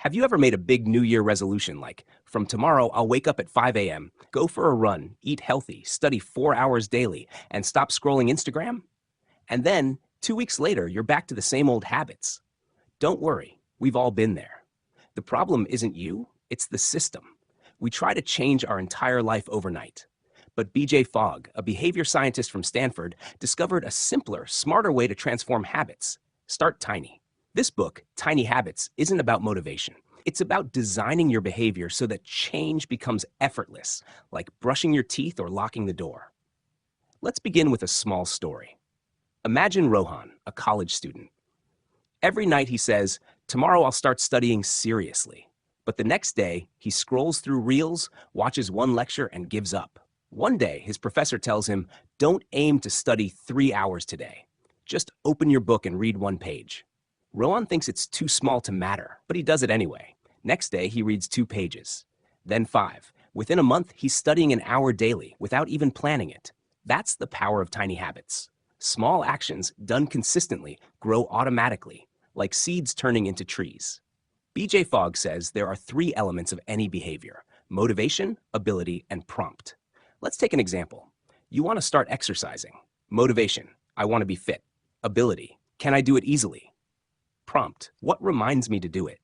Have you ever made a big New Year resolution like, from tomorrow I'll wake up at 5 a.m., go for a run, eat healthy, study 4 hours daily, and stop scrolling Instagram? And then, 2 weeks later, you're back to the same old habits. Don't worry, we've all been there. The problem isn't you, it's the system. We try to change our entire life overnight. But BJ Fogg, a behavior scientist from Stanford, discovered a simpler, smarter way to transform habits. Start tiny. This book, Tiny Habits, isn't about motivation. It's about designing your behavior so that change becomes effortless, like brushing your teeth or locking the door. Let's begin with a small story. Imagine Rohan, a college student. Every night he says, "Tomorrow I'll start studying seriously." But the next day, he scrolls through reels, watches one lecture, and gives up. One day, his professor tells him, "Don't aim to study 3 hours today. Just open your book and read one page." Rohan thinks it's too small to matter, but he does it anyway. Next day, he reads 2 pages. Then 5. Within a month, he's studying an hour daily without even planning it. That's the power of tiny habits. Small actions done consistently grow automatically, like seeds turning into trees. BJ Fogg says there are 3 elements of any behavior: motivation, ability, and prompt. Let's take an example. You want to start exercising. Motivation: I want to be fit. Ability: can I do it easily? Prompt: what reminds me to do it?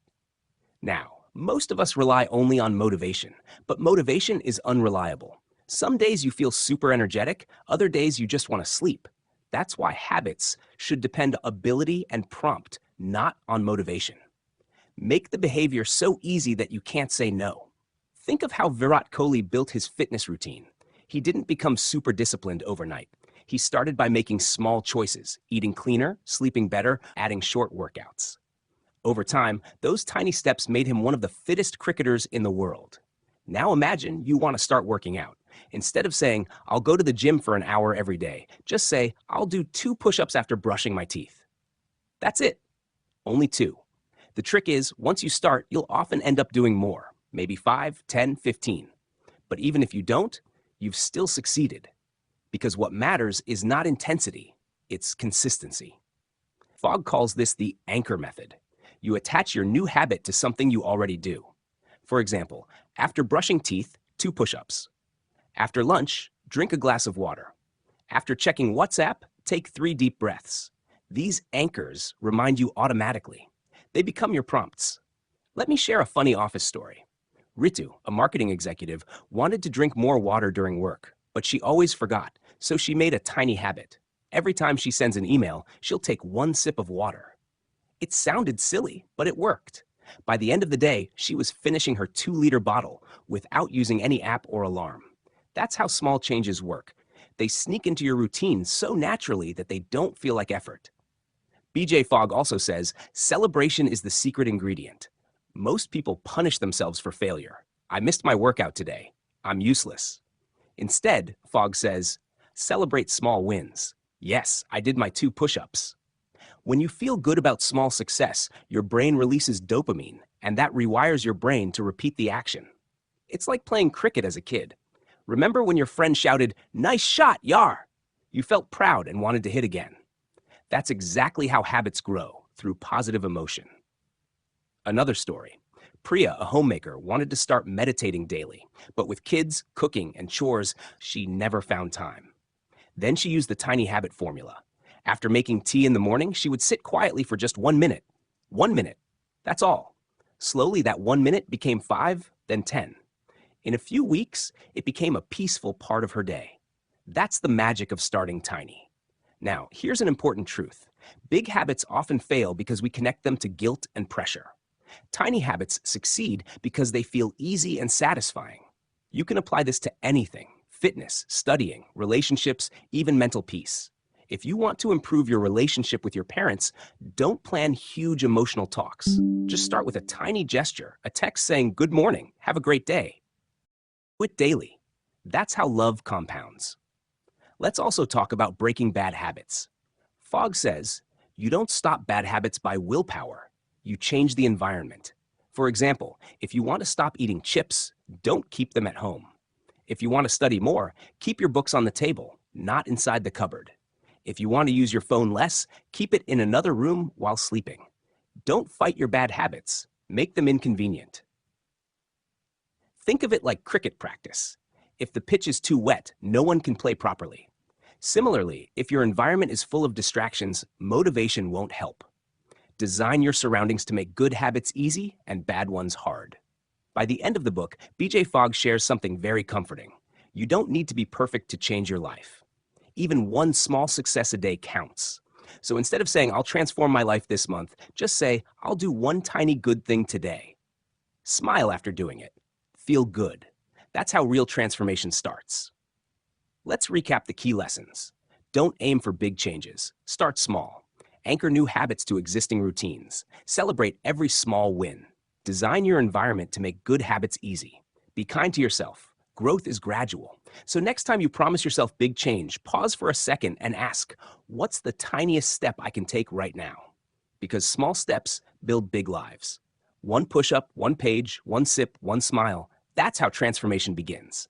Now, most of us rely only on motivation, but motivation is unreliable. Some days you feel super energetic, other days you just want to sleep. That's why habits should depend on ability and prompt, not on motivation. Make the behavior so easy that you can't say no. Think of how Virat Kohli built his fitness routine. He didn't become super disciplined overnight. He started by making small choices: eating cleaner, sleeping better, adding short workouts. Over time, those tiny steps made him one of the fittest cricketers in the world. Now imagine you want to start working out. Instead of saying, "I'll go to the gym for an hour every day," just say, "I'll do 2 push-ups after brushing my teeth." That's it. Only 2. The trick is, once you start, you'll often end up doing more, maybe 5, 10, 15. But even if you don't, you've still succeeded. Because what matters is not intensity, it's consistency. Fogg calls this the anchor method. You attach your new habit to something you already do. For example, after brushing teeth, 2 push-ups. After lunch, drink a glass of water. After checking WhatsApp, take 3 deep breaths. These anchors remind you automatically. They become your prompts. Let me share a funny office story. Ritu, a marketing executive, wanted to drink more water during work, but she always forgot, so she made a tiny habit. Every time she sends an email, she'll take 1 sip of water. It sounded silly, but it worked. By the end of the day, she was finishing her 2-liter bottle without using any app or alarm. That's how small changes work. They sneak into your routine so naturally that they don't feel like effort. BJ Fogg also says, celebration is the secret ingredient. Most people punish themselves for failure. "I missed my workout today. I'm useless." Instead, Fogg says, celebrate small wins. "Yes, I did my 2 push-ups." When you feel good about small success, your brain releases dopamine, and that rewires your brain to repeat the action. It's like playing cricket as a kid. Remember when your friend shouted, "Nice shot, Yar!" You felt proud and wanted to hit again. That's exactly how habits grow, through positive emotion. Another story. Priya, a homemaker, wanted to start meditating daily, but with kids, cooking, and chores, she never found time. Then she used the tiny habit formula. After making tea in the morning, she would sit quietly for just 1 minute. 1 minute. That's all. Slowly, that 1 minute became 5, then 10. In a few weeks, it became a peaceful part of her day. That's the magic of starting tiny. Now, here's an important truth. Big habits often fail because we connect them to guilt and pressure. Tiny habits succeed because they feel easy and satisfying. You can apply this to anything: fitness, studying, relationships, even mental peace. If you want to improve your relationship with your parents, don't plan huge emotional talks. Just start with a tiny gesture, a text saying, "Good morning, have a great day." Do it daily. That's how love compounds. Let's also talk about breaking bad habits. Fogg says, you don't stop bad habits by willpower. You change the environment. For example, if you want to stop eating chips, don't keep them at home. If you want to study more, keep your books on the table, not inside the cupboard. If you want to use your phone less, keep it in another room while sleeping. Don't fight your bad habits. Make them inconvenient. Think of it like cricket practice. If the pitch is too wet, no one can play properly. Similarly, if your environment is full of distractions, motivation won't help. Design your surroundings to make good habits easy and bad ones hard. By the end of the book, BJ Fogg shares something very comforting. You don't need to be perfect to change your life. Even one small success a day counts. So instead of saying, I'll transform my life this month, just say, I'll do one tiny good thing today. Smile after doing it. Feel good. That's how real transformation starts. Let's recap the key lessons. Don't aim for big changes. Start small. Anchor new habits to existing routines. Celebrate every small win. Design your environment to make good habits easy. Be kind to yourself. Growth is gradual. So next time you promise yourself big change, pause for a second and ask, what's the tiniest step I can take right now? Because small steps build big lives. One push-up, one page, one sip, one smile. That's how transformation begins.